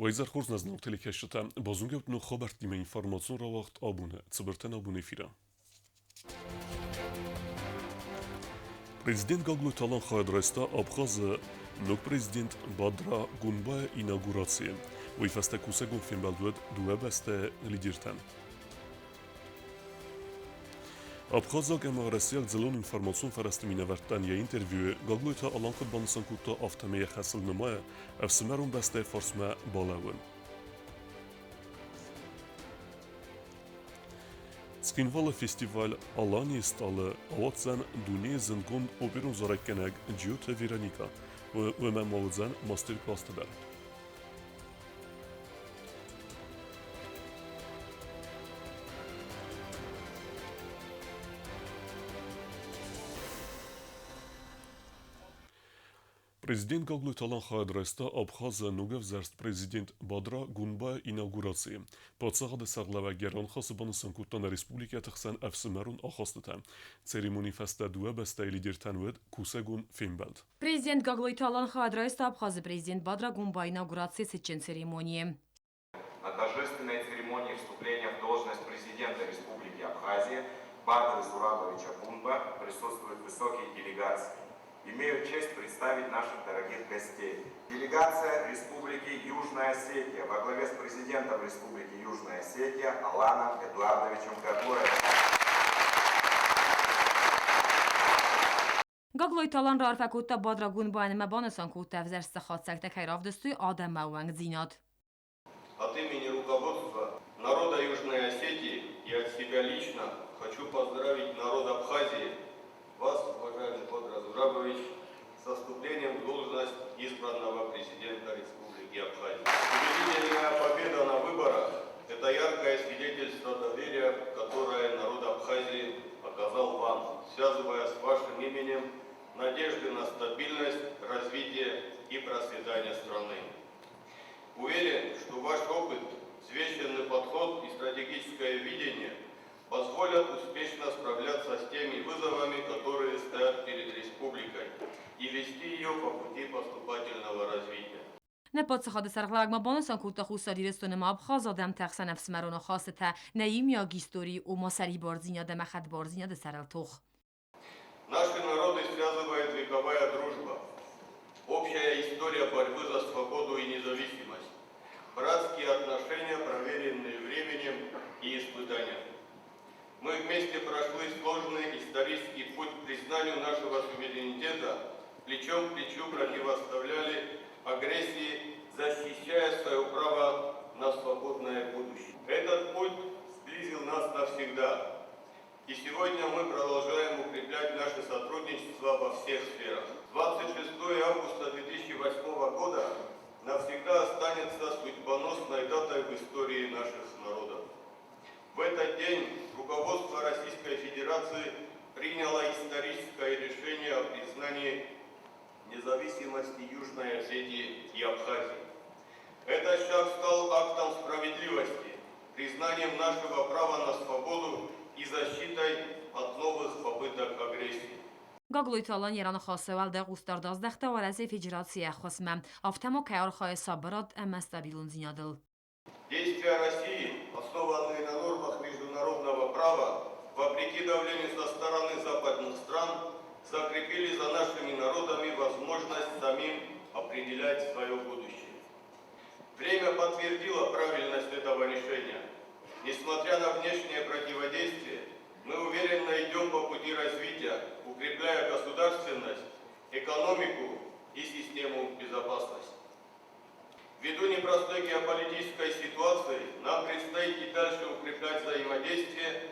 وإذا خرجنا زنوتلي كشتا بازونجوت نو خبرت ديما إنفورماسيون را وقت أبونه تبرتنا أبونه فيرا Президент Гаглуталан Хадрайста Абхаз нок президент Бадра Гунба инаугурации. Уйфаста кусегун фимбалдуэд дуэбасте лидиртан. Абхаза гамарасияк зелон информацион фарастаминавартан я интервью Гаглута аланкот бансанкута автомея хасл нумая афсимарун басте форсма балавын. Скинвала фестиваль Алани стала аватзан дуне зангон оперун зарайканаг Джиота Вероника ومن موزن ماستر كلاس دار. Президент Гаглуталан Хадрайста Абхаза нугав зарст президент Бадра Гунба инаугурации. Подсагада саглава геран хасыбаны санкуттан республика тахсан афсимарун ахастатан. Церемони фаста дуа баста лидертан вед кусагун фимбалд. Президент Гаглуталан Хадрайста Абхаза президент Бадра Гунба инаугурации сечен церемонии. На торжественной церемонии вступления в должность президента Республики Абхазия Бадры Зурадовича Гунба присутствуют высокие делегации. Имею честь представить наших дорогих гостей. Делегация Республики Южная Осетия во главе с президентом Республики Южная Осетия Аланом Эдуардовичем Гаглоевым. Гаглойталан рарфакутта Бадра Гунба'n мабанасан кутта взерста хатсактак хайравдыстуй Адам Мауанг зинат. От имени руководства народа Южной Осетии и от себя лично хочу поздравить народ Абхазии, вас, уважаемый Бадра Зурабович, со вступлением в должность избранного президента Республики Абхазия. Убедительная победа на выборах – это яркое свидетельство доверия, которое народ Абхазии оказал вам, связывая с вашим именем надежды на стабильность, развитие и процветание страны. Уверен, что ваш опыт, взвешенный подход и стратегическое видение позволят успешно справляться с теми вызовами, которые стоят перед республикой, и вести ее по пути поступательного развития. نپادسخاد سرقلق مبانسان کوتا خوصاری رستون ابخاز آدم تخصن نفس مرون خاصتا نیم یا گیستوری و ماسری بارزینیا دم خد بارزینیا ده سرالتوخ. Наши народы связывает вековая дружба, общая история борьбы за свободу и независимость, братские отношения, проверенные временем и испытанием. Мы вместе прошли сложный исторический путь к признанию нашего суверенитета, плечом к плечу противоставляли агрессии, защищая свое право на свободное будущее. Этот путь сблизил нас навсегда. И сегодня мы продолжаем укреплять наше сотрудничество во всех сферах. 26 августа 2008 года навсегда останется судьбоносной датой в истории наших народов. В этот день руководство Российской Федерации приняло историческое решение о признании независимости Южной Осетии и Абхазии. Этот шаг стал актом справедливости, признанием нашего права на свободу и защитой от новых попыток агрессии. Гаглойталан яран خاصه ول ده قوستار 12 ورزه فدراسیه خصمم افتمو کار خواهی صبرات اما стабилун зинядыл. Действия России, основанные на нормах международного права, вопреки давлению со стороны западных стран, закрепили за нашими народами возможность самим определять свое будущее. Время подтвердило правильность этого решения. Несмотря на внешнее противодействие, мы уверенно идем по пути развития, укрепляя государственность, экономику и систему безопасности. Ввиду непростой геополитической ситуации нам предстоит и дальше укреплять взаимодействие,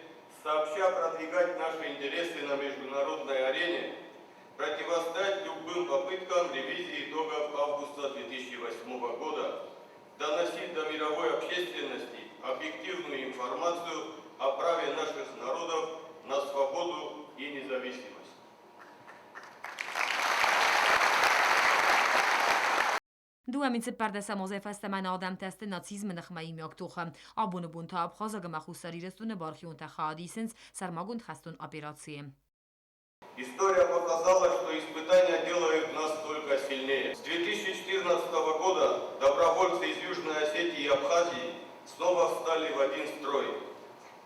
сообща продвигать наши интересы на международной арене, противостоять любым попыткам ревизии итогов августа 2008 года, доносить до мировой общественности объективную информацию о праве наших народов на свободу и независимость. دوامین سپرده سمازه فست من آدم تست ناتسیزم نخمایی میاکتوخم آبون بونتا ابخازا مخوصاری رستون بارخیون تخادیسنس سرمагун خستون операции. История показала, что испытания делают нас только сильнее. С 2014 года добровольцы из Южной Осетии и Абхазии снова встали в один строй,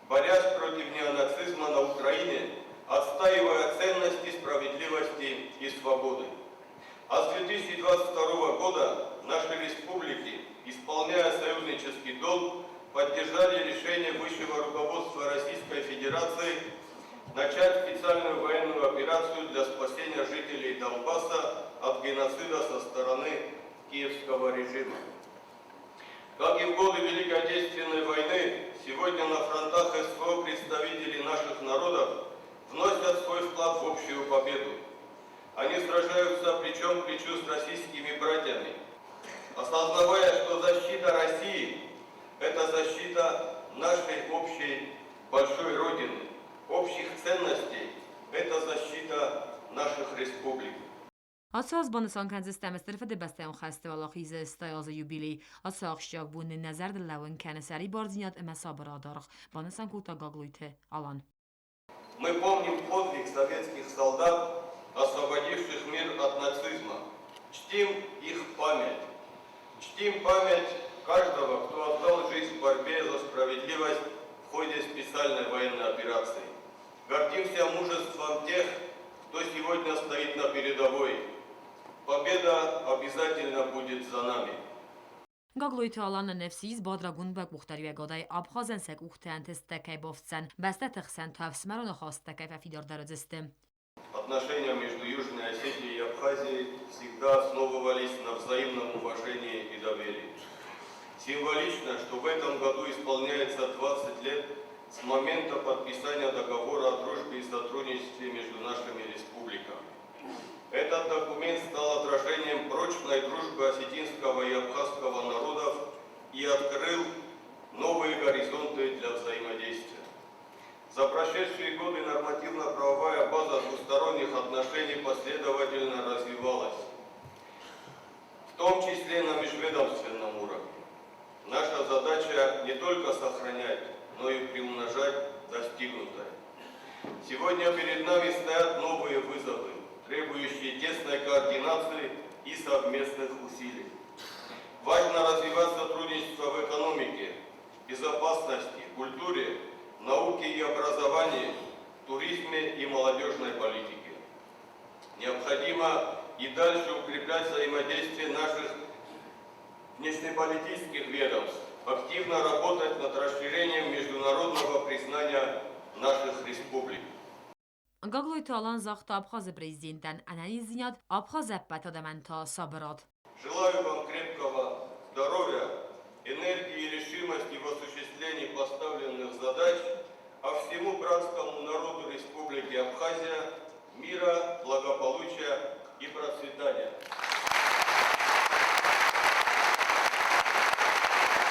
борясь против неонацизма на Украине, отстаивая ценности справедливости и свободы. А с 2022 года наши республики, исполняя союзнический долг, поддержали решение высшего руководства Российской Федерации начать специальную военную операцию для спасения жителей Донбасса от геноцида со стороны киевского режима. Как и в годы Великой Отечественной войны, сегодня на фронтах СВО представители наших народов вносят свой вклад в общую победу. Они сражаются плечом к плечу с российскими братьями, осознавая, что защита России – это защита нашей общей большой Родины, общих ценностей – это защита наших республик. Ասաց բանսան կանձստեմստր ֆդբստեմ խստվալախ իզը ստայազը յուբիլի ասախ շակ բունն նազար դլավն կանասարի բարձինյատ эмасабрадорх բանսան կուտագագլույթե алан. Мы помним подвиг советских солдат, освободивших мир от нацизма. Чтим их память. Чтим память каждого, кто отдал жизнь в борьбе за справедливость в ходе специальной военной операции. Гордимся мужеством тех, кто сегодня стоит на передовой. Победа обязательно будет за нами. Գագլույթը ալանը նefsiz բադրագուն բակուխտարի վեգոդայ աբխազեն սեք ուխտեան տեստեկայ բովցեն բաստե տխսեն թավսմարոնը խոստեկայ фидордародзисты. Отношения между Южной Осетией и Абхазией всегда основывались на взаимном уважении и доверии. Символично, что в этом году исполняется 20 лет с момента подписания договора о дружбе и сотрудничестве между нашими республиками. Этот документ стал отражением прочной дружбы осетинского и абхазского народов и открыл новые горизонты для взаимодействия. За прошедшие годы нормативно-правовая база двусторонних отношений последовательно развивалась, в том числе на межведомственном уровне. Наша задача не только сохранять, но и приумножать достигнутое. Сегодня перед нами стоят новые вызовы, требующие тесной координации и совместных усилий. Важно развивать сотрудничество в экономике, безопасности, культуре, науке и образовании, туризме и молодежной политике. Необходимо и дальше укреплять взаимодействие наших внешнеполитических ведомств, активно работать над расширением международного признания наших республик. Գագլույթը ալան զախտ աբխազը президентան անանիզնյատ աբխազը պատադամանտա սաբրատ. Желаю вам крепкого здоровья, энергии и решимости в осуществлении поставленных задач, а всему братскому народу Республики Абхазия мира, благополучия и процветания.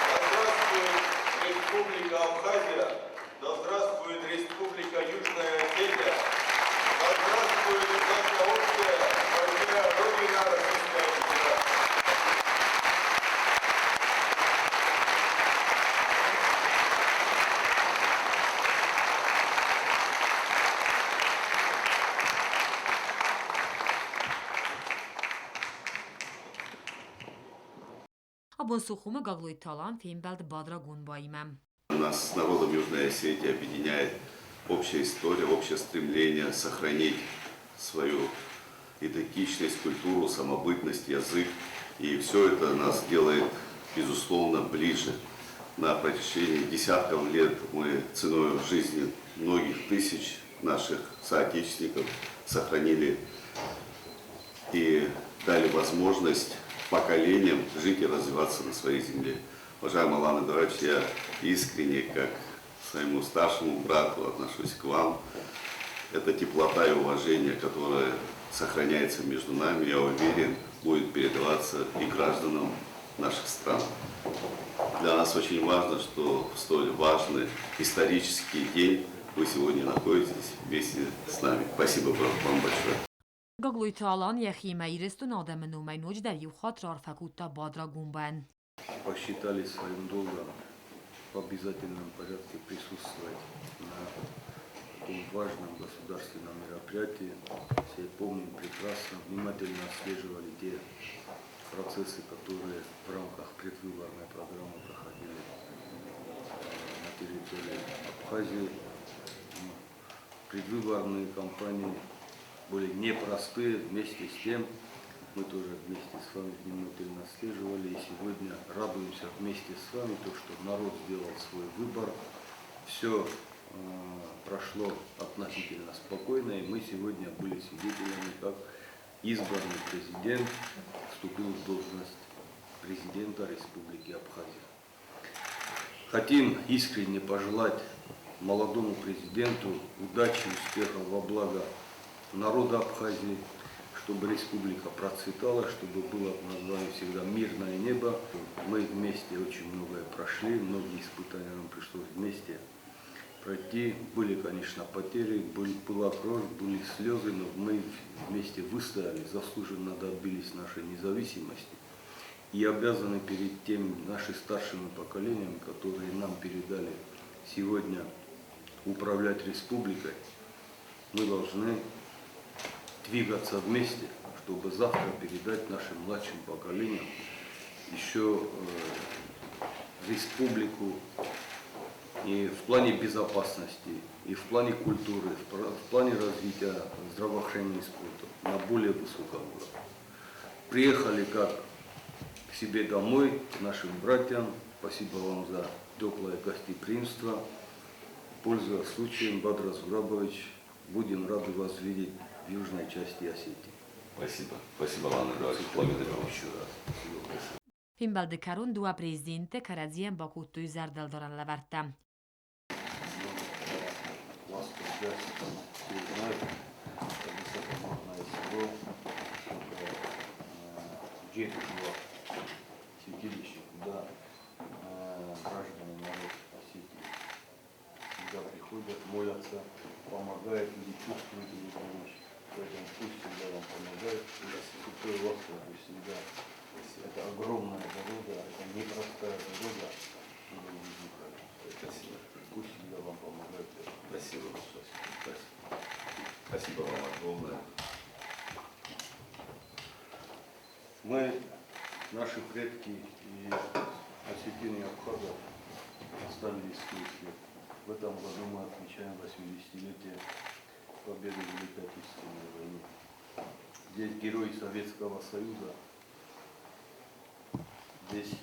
Да здравствует Республика Абхазия, да здравствует Республика Южная Осетия, да здравствует наша общая большая Родина Российская Федерация. Абон сухума гаглույթը ալան ֆիմբալդ բադրագուն բայմեմ. Нас с народом Южной Осетии объединяет общая история, общее стремление сохранить свою идентичность, культуру, самобытность, язык. И все это нас делает, безусловно, ближе. На протяжении десятков лет мы ценой жизни многих тысяч наших соотечественников сохранили и дали возможность поколениям жить и развиваться на своей земле. Уважаемый Алан Эдуардович, я искренне, как своему старшему брату, отношусь к вам. Это теплота и уважение, которое сохраняется между нами, я уверен, будет передаваться и гражданам наших стран. Для нас очень важно, что в столь важный исторический день вы сегодня находитесь вместе с нами. Спасибо вам большое. Գագլույթը ալան եղիմը իրեստուն ադամնում այն ուջդա յուխատ ռարֆակուտա բադրագուն բան. Посчитали своим долгом в обязательном порядке присутствовать на таком важном государственном мероприятии. Все помним прекрасно, внимательно отслеживали те процессы, которые в рамках предвыборной программы проходили на территории Абхазии. Предвыборные кампании были непростые, вместе с тем мы тоже вместе с вами внимательно отслеживали и сегодня радуемся вместе с вами, то, что народ сделал свой выбор, все прошло относительно спокойно, и мы сегодня были свидетелями, как избранный президент вступил в должность президента Республики Абхазия. Хотим искренне пожелать молодому президенту удачи, успехов во благо народа Абхазии, чтобы республика процветала, чтобы было над нами всегда мирное небо. Мы вместе очень многое прошли, многие испытания нам пришлось вместе пройти. Были, конечно, потери, была кровь, были слезы, но мы вместе выстояли, заслуженно добились нашей независимости и обязаны перед теми нашими старшими поколениями, которые нам передали сегодня управлять республикой, мы должны двигаться вместе, чтобы завтра передать нашим младшим поколениям еще республику и в плане безопасности, и в плане культуры, в плане развития здравоохранения и спорта на более высоком уровне. Приехали как к себе домой, к нашим братьям. Спасибо вам за теплое гостеприимство. Пользуясь случаем, Бадра Зурабович, будем рады вас видеть в южной части Осетии. Спасибо. Спасибо вам, благодарю еще раз. Финбалдикарун дуа президенте Карадзиен Бакуттуй Зардалдоран Лаварта. Вас все знают, это высокоморное село, Джетушево, святилище, куда граждане народ Осетии всегда приходят, молятся, помогают или чувствуют или помочь. Поэтому пусть всегда вам помогает, святой ласково, пусть всегда. Это огромная дорога, это непростая дорога, чтобы вы ехали. Спасибо. Пусть всегда вам помогает. Спасибо. Спасибо вам огромное. Мы, наши предки и осетины Абхазов оставили свой след. В этом году мы отмечаем 80-летие победы в Великой Отечественной войне. Здесь герои Советского Союза, здесь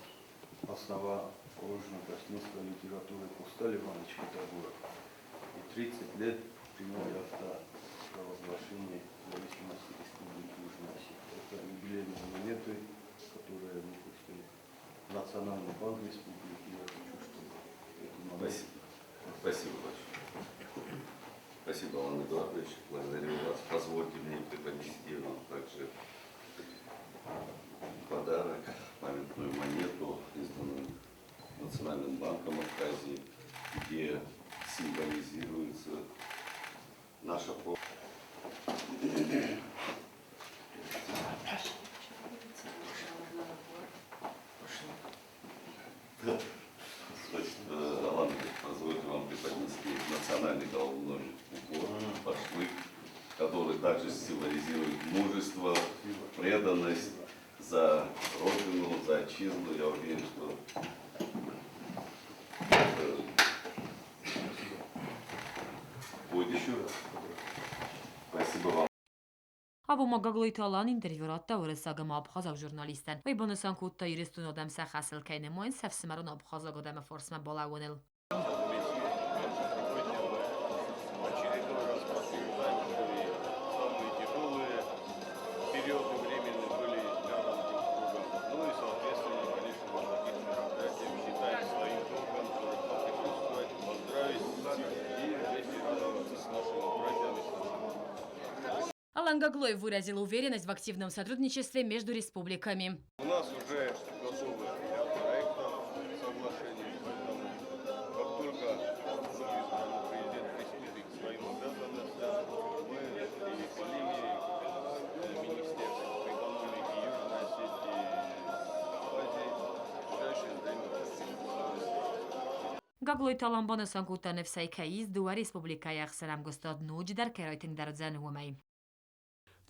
основоположник осетинской литературы Кусталь Иванович Фитогоров. И 30 лет приняли акта провозглашения независимости Республики Южная Осетия. Это юбилейные монеты, которые выпустили Национальный банк Республики. Я хочу, чтобы эти монеты... Спасибо большое. Спасибо, Алан Эдуардович. Благодарю вас. Позвольте мне преподнести вам также подарок, памятную монету, изданную Национальным банком Абхазии, где символизируется наша помощь. Алан, позвольте вам преподнести национальный головной убор, башлык, который также символизирует мужество, преданность за Родину, за Отчизну. Я уверен, что будет еще раз. Спасибо вам. Avuma gagloitalan intervjuratta uressaga abxazak jurnalisten. Vagy bonusan kutta iristun odam szachaszel kejne moin szefszimaron abxazak odam forsma balawonil. Очередной раз подтверждаем, что и самые тяжелые периоды времени были рядом друг с другом. Ну и, соответственно, конечно, на таких мероприятиях считаем своим долгом присутствовать, поздравить и вместе радоваться с нашими братьями. Алан Гаглоев выразил уверенность в активном сотрудничестве между республиками. У нас уже готовы ряд проектов, соглашений, поэтому как только избранный президент приступит к своим обязанностям, мы и коллеги Министерства экономики Южной Осетии Абхазии в ближайшее время Гаглойталан bonusan kutta nefsai kaiz dua республикаях сарам гостад нуҷ дар керойтин дар зан ҳумай.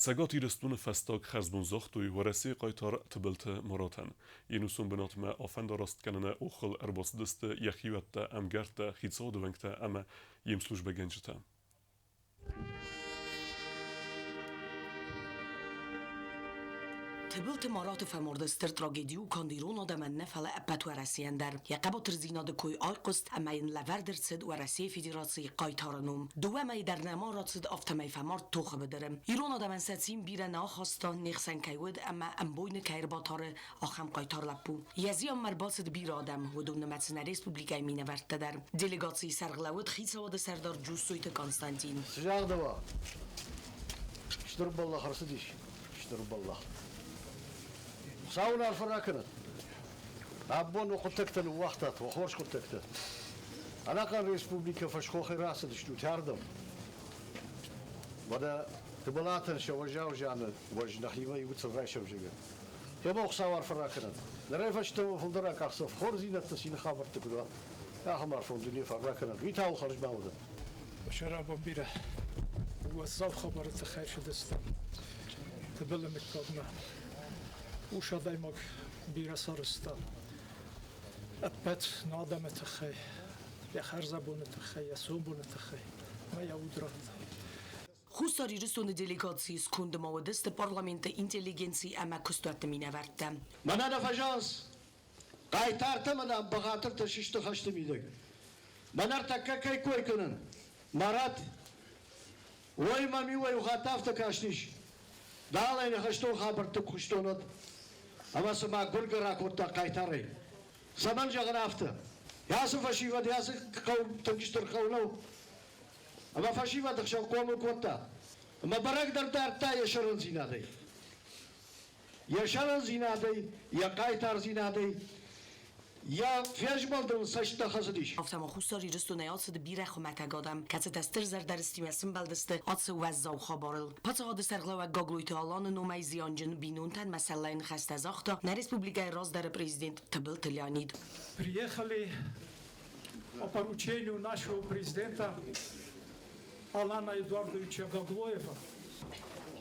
Cegat iristune festtag Hezbon zochtui Waresi Qaitar Tibilte Moroten. Inusun benatme afendarast kenene ochel erbosdiste Yechiwette Amgerte Hitsodewengte Emme Jimslush begenjete. تبلت مرات فمردستر تراجيديو كانديرونا دمن فلا أبت ورسيان در يقبط رزينا دكوي آيقست أما ين لفردر صد ورسي فيدراسي قايتارنوم دوما يدر نمارات صد أفتمي فمارت توخ بدرم إيرونا دمن ساتسين بيرا ناخستا نيخسن كيود أما أمبوين كير باتار آخم قايتار لبو يزيان مرباصد بيرادم ودون نمتسن ريسبوبليكاي مين ورد در ديليغاتسي سرغلاود خيصا ود سردار جوسويت كونستانتين سجاق دوا اشترب الله خرصديش اشترب الله ساونا الفراكنت أبون وقتكتن وقتت وخورش قتكتن أنا كان ريسبوبليكا فشخوخي راسد شتو تاردم ودا تبلاتن شوجا وجانا وجنا خيمة يوتصل راي شوجا يبقى خساوار فراكنت نريفش تو فلدراك أخصف خورزينة تسين خابر تقول يا خمار فلدنيا فراكنت ويتاو خرج معودا شراب بيره وصاف خبر تخير شدستم تبلم الكابنا وشاديمك بيره سارستا أبت نادم تخي يا خرزبون تخي يا سوبون تخي ما يودرات خوستاری رسون دلیگاتسی سکند مودست پارلمنت اینتلیجنسی اما کستوت مینه وردم. من أنا فجاز قايتارتم أنا بخاطر تشيشت خشت ميدك. من أرتكك كي كوي كنن مرات وي مامي وي وخاتاف تكاشنيش دالين خشتو خبر تكشتونت أما سما غرغرا كوتا قايتاري سمن جغنافته ياسو فشيفة ياسو قوم تنكشتر قولو أما فشيفة تخشو قوم كوتا أما برق دردارتا يشرن زينادي يشرن زينادي يا قايتار زينادي یا فیش بالدم سشت خزدیش. افتم خوستاری رستو نیاست بیره خمتگادم که دستر زر در استیمسم بلدسته آتس وزاو خبارل. پس عاد سرگلا و گاگلویت آلان نومی زیانجن بینونتن مثلا این خسته زاختا نه республикای راز در президент Табилт Леонид. Приехали по поручению нашего президента Алана Эдуардовича Гаглоева.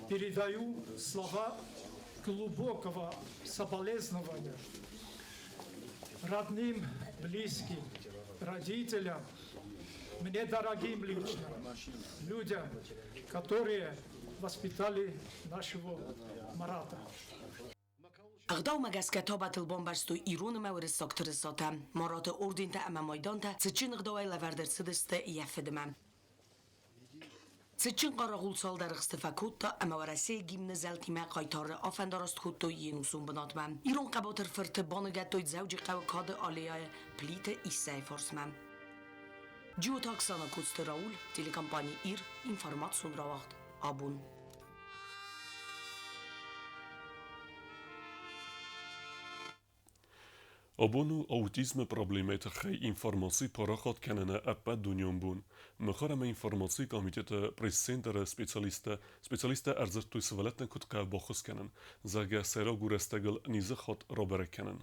Передаю слова глубокого соболезнования родным, близким, родителям, мне дорогим лично, людям, которые воспитали нашего Марата. اغداو مگس کتابت البومبرستو ایرون مورد ساکتر ساتم مرات اردین تا اما مایدان تا سچین اغداوی لوردر سدست یفدمم سچین قراغول سال در اختفاکوت تا اما ورسه گیم نزلتی ما قایتار آفنداراست خود تو ینوسون بناتمم ایرون قباتر فرت بانگت دوید زوجی قو کاد آلیای پلیت ایسای فرسمم جیو تاکسانا کودست راول تیلیکامپانی ایر اینفارماتسون را وقت آبون Abonu autizme problemet gij informatie paragat kennen appa dunyon bun. Mechara informatie komitete presenter specialiste erzertu svaletne kutka bochus kennen. Zaga sera gurestegel nize gat robere kennen.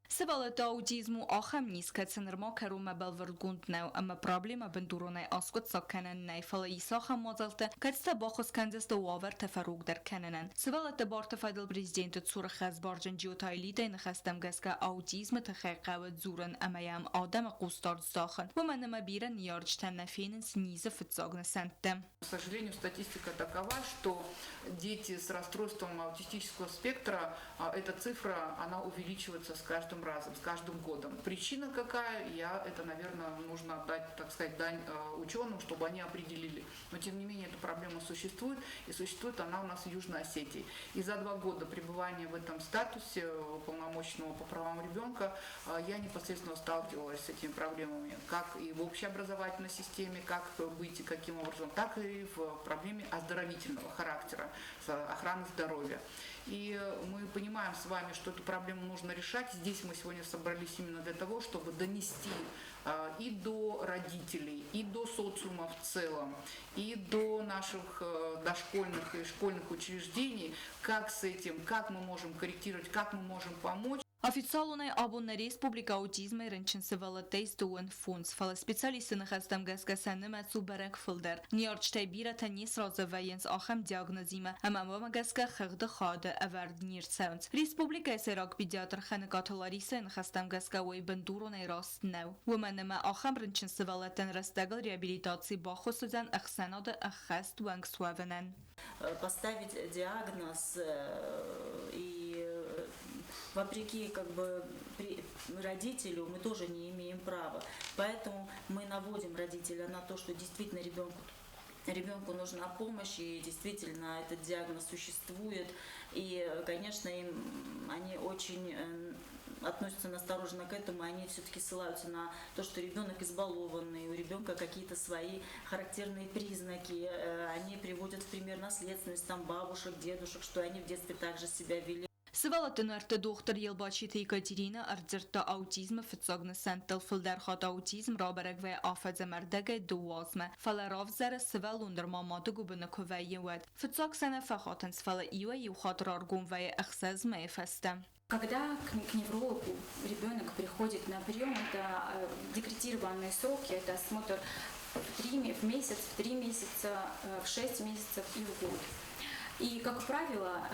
Сывалата аутизму ахам низка ценерма карума белвергунднау, ама проблема бендуронай аскот сакканен найфала исаха мазалта, кадста бахос канзаста уавер тафаруг дар каненен. Сывалата барта файдал президенту цурх از بارجن جیوتایلیده نخستم گسکا аутизم تخیقه زورن امایم آدم قوستار زاخن و منما بیرن نیارجتن نفیننس نیزه فتزاغن سنتم. К сожалению, статистика такова, что дети с расстройством аутистического спектра, эта цифра, она увеличивается с каждым разом, с каждым годом. Причина какая? Это, наверное, нужно отдать, так сказать, дань ученым, чтобы они определили. Но, тем не менее, эта проблема существует, и существует она у нас в Южной Осетии. И за 2 года пребывания в этом статусе уполномоченного по правам ребенка я непосредственно сталкивалась с этими проблемами, как и в общеобразовательной системе, как быть и каким образом, так и в проблеме оздоровительного характера, охраны здоровья. И мы понимаем с вами, что эту проблему нужно решать. Здесь мы сегодня собрались именно для того, чтобы донести и до родителей, и до социума в целом, и до наших дошкольных и школьных учреждений, как с этим, как мы можем корректировать, как мы можем помочь. Oficialul abonne Respublika Autizme râncinsevala testuen funds fala specialistene hastam gaskasane matsu berek filder niarch taybira tanis razavayens acham diagnozime amama gaska khagda khade avard nir sounds Respublika serak pediatr khane katalarisen hastam gaska way bandurone rast now womanama acham râncinsevala ten rastagal реабилитации бахосудан ахсанада ахаст вангсвавенен. Поставить диагноз и вопреки родителю мы тоже не имеем права. Поэтому мы наводим родителя на то, что действительно ребенку нужна помощь, и действительно этот диагноз существует. И, конечно, они очень относятся настороженно к этому, они все-таки ссылаются на то, что ребенок избалованный, у ребенка какие-то свои характерные признаки, они приводят в пример наследственность там бабушек, дедушек, что они в детстве также себя вели. Свалатын арты доктор Елбачит Екатерина ардзерта аутизм фицогна сентел филдерхат аутизм раберг و آفت مردگ دوازمه فلراف زر سوال اندر ماماده گوبنه کوی ود فتصاق سنه فخاتن سفال ایوه یو خاطر ارگون و اخساز مفسته. Когда к неврологу ребенок приходит на прием, это декретированные сроки, это осмотр в месяц, в 3 месяца, в 6 месяцев и в год. И, как правило,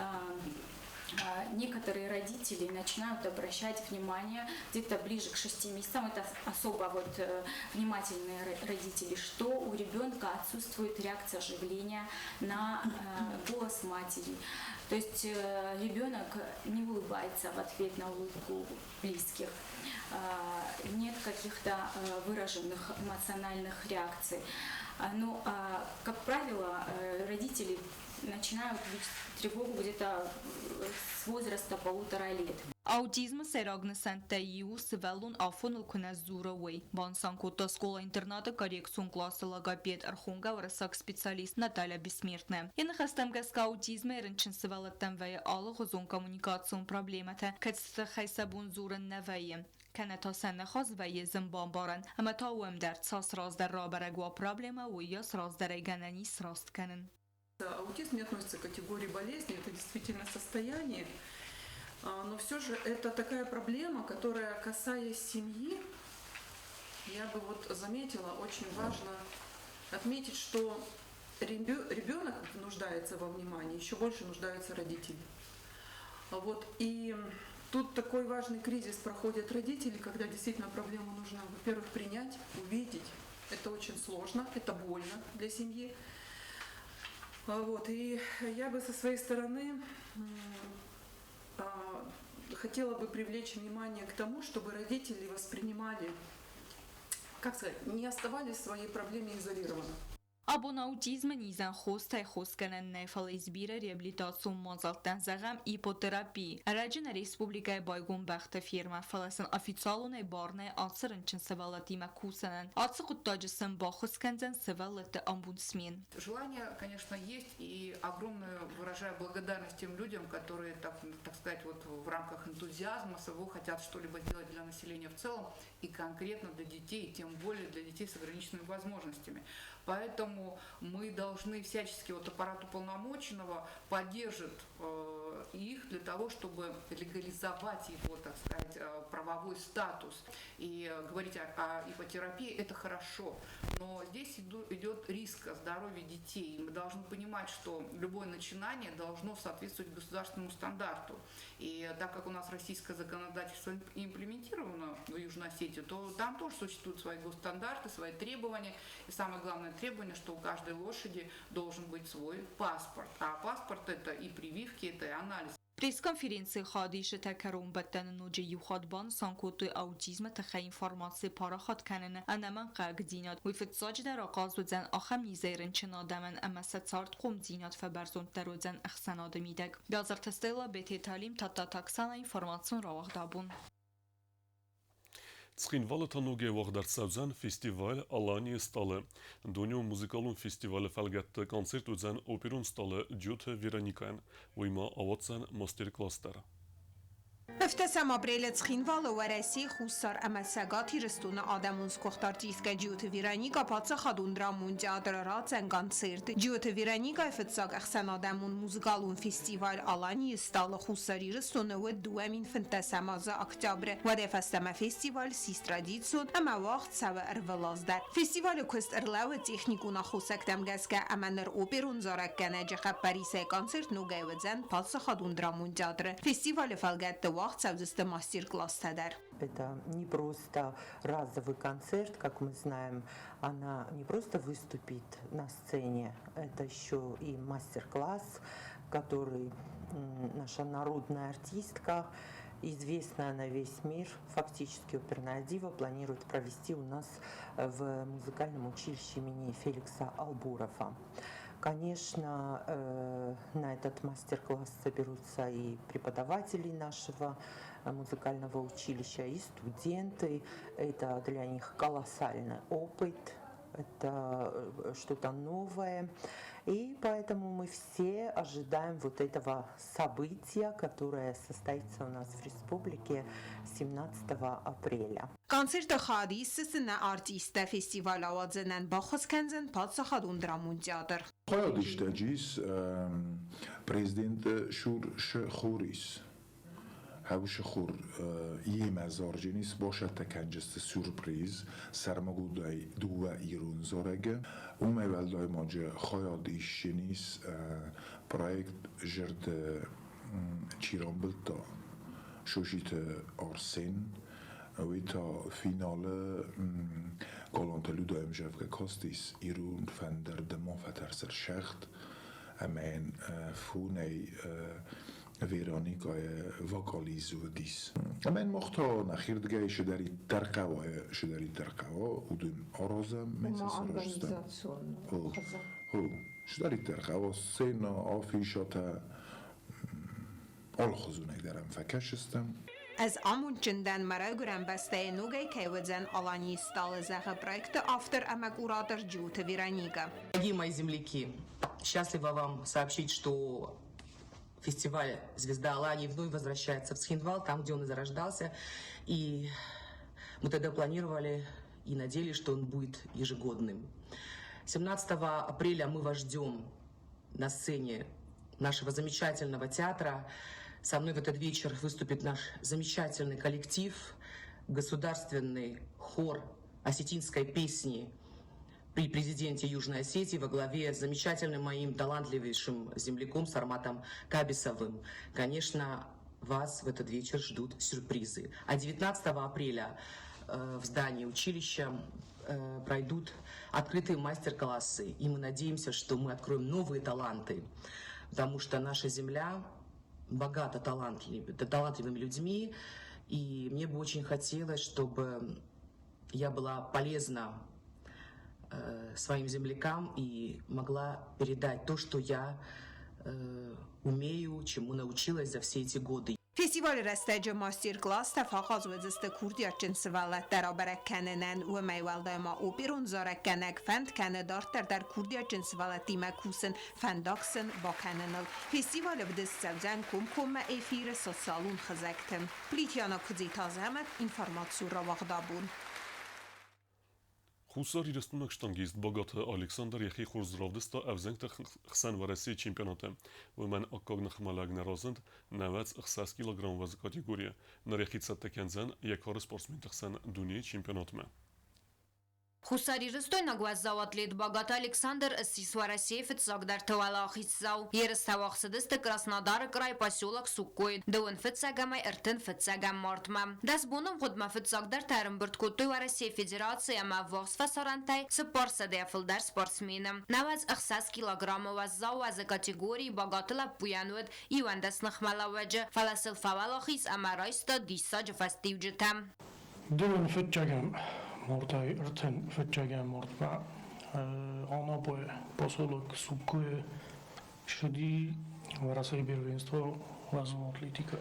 некоторые родители начинают обращать внимание где-то ближе к 6 месяцам, это особо внимательные родители, что у ребенка отсутствует реакция оживления на голос матери. То есть ребенок не улыбается в ответ на улыбку близких, нет каких-то выраженных эмоциональных реакций. Но, как правило, родители начинают видеть тревогу где-то с возраста 1,5 лет. Аутизм серагна сантаиу свелун афонул куназуровой. Бансанкута школа интерната коррекцион класса логопед архунга врасак специалист Наталья Бессмертная. Я нахастам гаска аутизма рынчин свела тамвая алла хозун коммуникацион проблемата, катста хайсабун зуран навае. كانت سنة خاص و یه زنبان بارن اما تا اوم در ساس راز در رابرگ و проблема و яс راز در گنانی سراست کنن. Аутизм не относится к категории болезни, это действительно состояние, но все же это такая проблема, которая, касаясь семьи, я бы заметила, очень важно отметить, что ребенок нуждается во внимании, еще больше нуждаются родители. И тут такой важный кризис проходят родители, когда действительно проблему нужно, во-первых, принять, увидеть. Это очень сложно, это больно для семьи. И я бы со своей стороны хотела бы привлечь внимание к тому, чтобы родители воспринимали, не оставались в своей проблеме изолированно. Abon autizm nizan خوسته خوسکنن نفال ازبیر ریابلیتاسون مازالتن زغم ایپوتراپی راجن ریسپوبلیکای بایگون بخت فیرما فلسن افیتسالون بارنه آتسرن چن سوالاتی مکوسنن آتس قطاجسن با خوسکنزن سوالت амбудсмен. Желание, конечно, есть, и огромную выражаю благодарность тем людям, которые, так сказать, в рамках энтузиазма своего хотят что-либо сделать для населения в целом, и конкретно для детей, и тем более для детей с ограниченными возможностями. Поэтому мы должны всячески аппарат уполномоченного поддержит их для того, чтобы легализовать его, так сказать, правовой статус. И говорить о ипотерапии – это хорошо, но здесь идет риск здоровья детей. И мы должны понимать, что любое начинание должно соответствовать государственному стандарту. И так как у нас российское законодательство имплементировано в Южной Осетии, то там тоже существуют свои госстандарты, свои требования. И самое главное требование, что у каждой лошади должен быть свой паспорт. А паспорт – это и прививки, это и анализ. Пресс-конференции خادیش تکرم بدن نوجه یوخادبان سانکوتو اوتیزم تخی انفارماسی پارا خاد کنن انمن قاق دینات و فتساج در آغاز و زن آخم نیزیرن چن آدمن اما ستارت قوم دینات فبرزون در و زن اخسان آدمیدگ بیازر تستیلا بیتی تعلیم تا تاکسان انفارماسیون را دابون. Цхинвала тануге вахдарцавзан фестиваль Алани сталы. Доню музыкалун фестиваль фалгатты концерт удзан оперун сталы Дюта Вероникан. Уйма аватсан мастер-класстар. افتسم ابریل تخینوال و رسی خوستار اما سگاتی رستون آدمونز کختار جیسکا جیوت ویرانیگا پاتسا خادون درامون جادر رات زنگان سرد جیوت ویرانیگا افتساق اخسن آدمون موزگالون فستیوال آلانی استال خوستاری رستون و دوامین فنتسم آز اکتبر و دفستم فستیوال سیسترادیتسون اما وقت سوا ارولاز در فستیوال کست ارلاو تکنیکونا خوسکتم گزکا اما نر اوپرون زارک گنه جخب پریسه کانسرت نوگه و زن پاتسا خادون درامون جادر فستیوال فالگت دوام мастер-класс. Это не просто разовый концерт, как мы знаем, она не просто выступит на сцене, это еще и мастер-класс, который наша народная артистка, известная на весь мир, фактически оперная дива, планирует провести у нас в музыкальном училище имени Феликса Албурова. Конечно, на этот мастер-класс соберутся и преподаватели нашего музыкального училища, и студенты. Это для них колоссальный опыт, это что-то новое. И поэтому мы все ожидаем вот этого события, которое состоится у нас в республике 17 апреля. Концерт خادی سسن آرتیست فستیوال آوازنن با خسکنزن پادسا خادون درامون جادر. خیادیشتجیس پرزیدنت شخوریس. هاوش خور یه مزارجنیس باشد تکنجست سورپریز سرمگودای دو ایرون زارگه اون میولدای ماجه خیادیشتجیس پروژه جرد چیران بلتا شوشیت آرسین ویتا فینال گالانتلو دایم جفگه کاستیس ایرون فندر دمان فترسر شخت امین فونی ویرانیکای وکالیزو دیس. امین مختا نخیر دیگه شداری درقوا و دون آرازم میشه سرشتن. شداری درقوا سینا آفیشاتا آل خزونه درم فکشستم. از آمون چندن مرا گرم بسته نوگه که وزن алани стал за проект автор амагуратор Джута Вероника. Дорогие мои земляки, счастлива вам сообщить, что фестиваль «Звезда Алании» вновь возвращается в Цхинвал, там, где он и зарождался. И мы тогда планировали и надеялись, что он будет ежегодным. 17 апреля мы вас ждем на сцене нашего замечательного театра. Со мной в этот вечер выступит наш замечательный коллектив, государственный хор осетинской песни при президенте Южной Осетии во главе с замечательным моим талантливейшим земляком Сарматом Кабисовым. Конечно, вас в этот вечер ждут сюрпризы. А 19 апреля в здании училища пройдут открытые мастер-классы. И мы надеемся, что мы откроем новые таланты, потому что наша земля богата талантливыми людьми, и мне бы очень хотелось, чтобы я была полезна своим землякам и могла передать то, что я умею, чему научилась за все эти годы. فستیوال رستج ماستر-کلاس تفاقاز و زست کوردیا جنسوالت در آبرک کننن و میوالده ما او بیرون زارک کنک فند کنه دارتر در کوردیا جنسوالتی مکوسن فنداکسن با کننل فستیوال بدست سوزن کم ایفیر سالون خزکتم پلیتیانا کدی تازه همت اینفرماتسور را واقدابون Хусари рестунок штангист богата Александр яхи хурздравдыста авзенгта хсан вараси чемпионата. Вмен аккогнах малагн разанд 90 килограмм ваз категория. На яхицат текензен якар спортсмен хсан дуни чемпионатме. Хусари рестойнаг ваззау атлет богат Александр Сисварасеев цогдар тавалахицзау. Ерставахсыдысты Краснодар край поселок Суккой. Дауын фитсагамай эртын фитсагам мартма. Дас буным худма фитсагдар тарымбырт куттой Варасей Федерация ма вахсфа сарантай спорса дефилдар спортсменам. Наваз 90 килограмма ваззау вазы категории богатыла пуянуд и вандас нахмалаваджа. Фаласыл фавалахиц амарайста диссаджа фастивджитам. Дауын фитсагам. Мортай ртен фетчаган мортма анапой поселок Суккое шеди Варасей первенство лазом атлетика.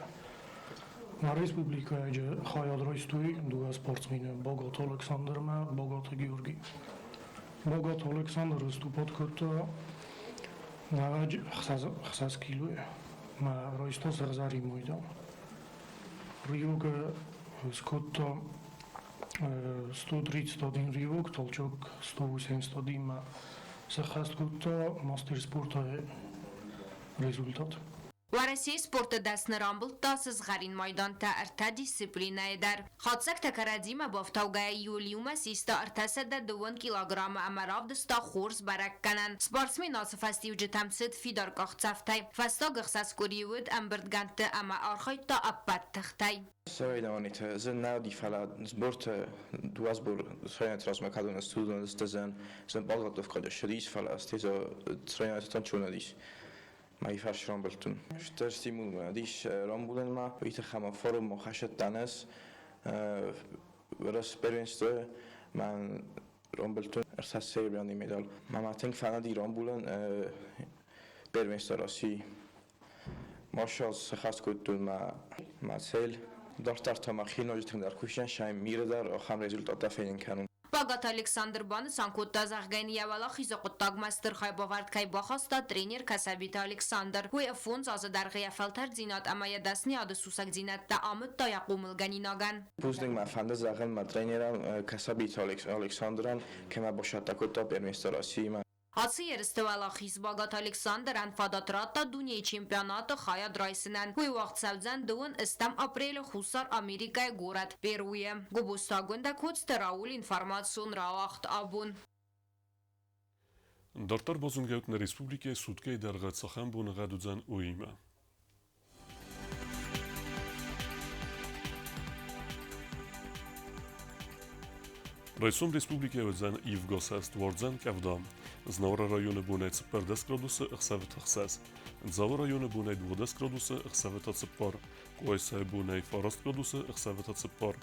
На республика же хаядройстуй дуа спортсмена Богат Александр ма Богат Георгий. Богат Александр выступает като навач 60 кило ма ройсто сразари мойдан. Рюга, скотто 131 рюг, толчок 181 сахаскутто, мастер спорта результат. ورسی سپورت دست نرامبل تاسز غرین مایدان تا ارتا دیسیپلینه در خادسک تکردیم بافتوگه یولیوم سیستا ارتسد دوون کیلوگرام امراف دستا خورز برک کنن سپارسمی ناصف استی و جتم سد فیدار کاخت سفتای فستا گخصاص کوریود امبردگانت اما آرخای تا اپت تختای Söylänit, sen näydi fälla sport duasbor tränat med kaduna students sen balgat of kada shris fälla stiza tränat tanchunadis. ما يفعلش رامبلتون اشترتي مو ما ديش رامبولن ما ويتخمم فورم مخشت دانس ورس برينستو من رامبلتون ارتاس سيربياني ميدال ما تنك فانا دي رامبولن برينستو راسي ماشاء خاص كنتون ما سيل دارتر ما خينو جتن در کوشن شایم میره در آخر رزولتات فین کنون باگات الکساندر بان سانکوت تازغگین یوالا خیزو قطاق مستر خای باورد کای باخاستا ترینیر کسبیت الکساندر وی افونز از در غیفلتر زینات اما ی دسنی آد سوسک زینت تا آمد تا یقوم الگنی ناگن بوزنگ ما فنده زغل ما ترینیرم کسبیت الکساندران که ما باشد تکوتا برمیستراسی ما حادثه رستوالا خیز باگات الکساندر انفادات تا دنیای چمپیونات خایا درایسنن وی وقت سوزن دون استم اپریل خوصار امریکای گورد بیرویه گوبوستا گنده کودست راول انفارماسیون را وقت آبون Դարտար բազունգայութն Ռեսպուբլիկայի սուտկայի դարգացախան բունղադուձան ուիմը։ Ռայսում Ռեսպուբլիկայի ուձան իվգոսաստ վարձան կավդամ, Znavra rayonu bunayt 40 градуса ըխսավետ ըխսաս, Ձավը rayonu bunayt 20 градуса ըխսավետ ըծպար, Կոյսայ bunayt 40 градуса ըխսավետ ըծպար,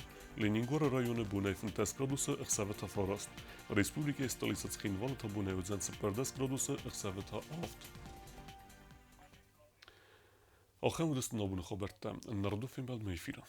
Լենինգորը rayonu bunayt 10 градуса ըխսավետ ըֆարաստ, Ռեսպուբլիկայի ստолица Цхինվալը та bunay ուձան 40 градуса ըխսավետ ըավտ։ Ախեմ ուդստ նոբուն խոբերտա, նարդու ֆիմբալ մեյֆիրա։